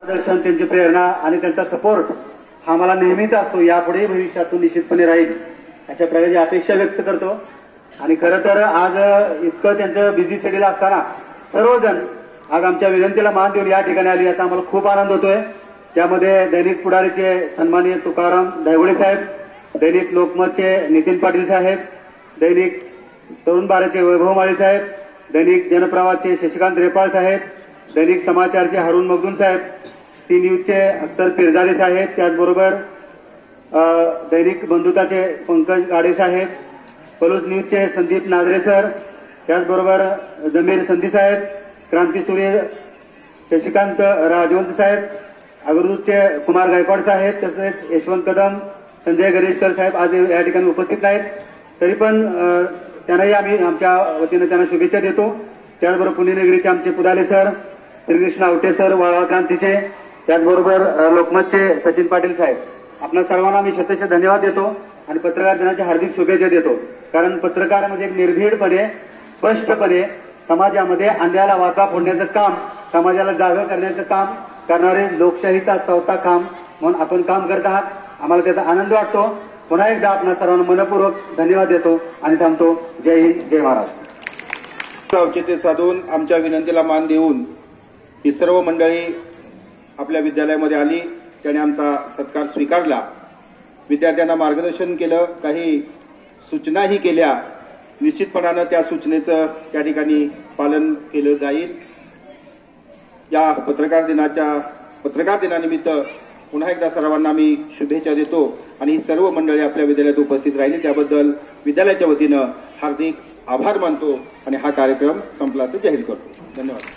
दर्शन, त्यांची प्रेरणा आणि त्यांचा सपोर्ट हा मला नेहमीच असतो, यापुढेही भविष्यातून निश्चितपणे राहील अशा प्रकारची अपेक्षा व्यक्त करतो। आणि खरं तर आज इतकं त्यांचं बिझी शेड्यूल असताना सर्वजण आज आमच्या विनंतीला मान देऊन या ठिकाणी आली, याचा आम्हाला खूप आनंद होतोय। त्यामध्ये दैनिक पुढारीचे सन्माननीय तुकाराम दायगुडे साहेब, दैनिक लोकमतचे नितीन पाटील साहेब, दैनिक तरुण भारतचे वैभव माळी साहेब, दैनिक जनप्रवासचे शशिकांत रेपाळ साहेब, दैनिक समाचारचे हारून मखदूम साहेब, सी न्यूजचे अख्तर पिरजादे साहेब, त्याचबरोबर दैनिक बंधुताचे पंकज गाडे साहेब, पलूस न्यूजचे संदीप नादरे सर, त्याचबरोबर जमीर संधी साहेब, क्रांतीसूर्य शशिकांत राजवंत साहेब, अग्रदूतचे कुमार गायकवाड साहेब, तसेच यशवंत कदम, संजय गणेशकर साहेब आज या ठिकाणी उपस्थित नाहीत, तरी पण त्यांनाही आम्ही आमच्या वतीने त्यांना शुभेच्छा देतो। त्याचबरोबर पुणे नगरीचे आमचे पुदाले सर, श्रीकृष्ण आवटे सर, वाळवा क्रांतीचे, त्याचबरोबर लोकमतचे सचिन पाटील साहेब, आपल्या सर्वांना मी शतशः धन्यवाद देतो आणि पत्रकार दिनाच्या हार्दिक शुभेच्छा देतो। कारण पत्रकार म्हणजे निर्भीडपणे स्पष्टपणे समाजामध्ये अन्यायाला वाचा फोडण्याचं काम, समाजाला जागं करण्याचं काम करणारे लोकशाहीचा चौथा काम म्हणून आपण काम करत आहात, आम्हाला त्याचा आनंद वाटतो। पुन्हा एकदा आपल्या सर्वांना मनपूर्वक धन्यवाद देतो आणि थांबतो। जय हिंद, जय महाराष्ट्र। औचित्य साधून आमच्या विनंतीला मान देऊन ही सर्व मंडळी आपल्या विद्यालयामध्ये आली, त्याने आमचा सत्कार स्वीकारला, विद्यार्थ्यांना मार्गदर्शन केलं, काही सूचनाही केल्या। निश्चितपणानं त्या सूचनेचं त्या ठिकाणी पालन केलं जाईल। या पत्रकार दिनानिमित्त पुन्हा एकदा सर्वांना मी शुभेच्छा देतो आणि ही सर्व मंडळी आपल्या विद्यालयात उपस्थित राहिली त्याबद्दल विद्यालयाच्या वतीनं हार्दिक आभार मानतो आणि हा कार्यक्रम संपला असं जाहीर करतो। धन्यवाद।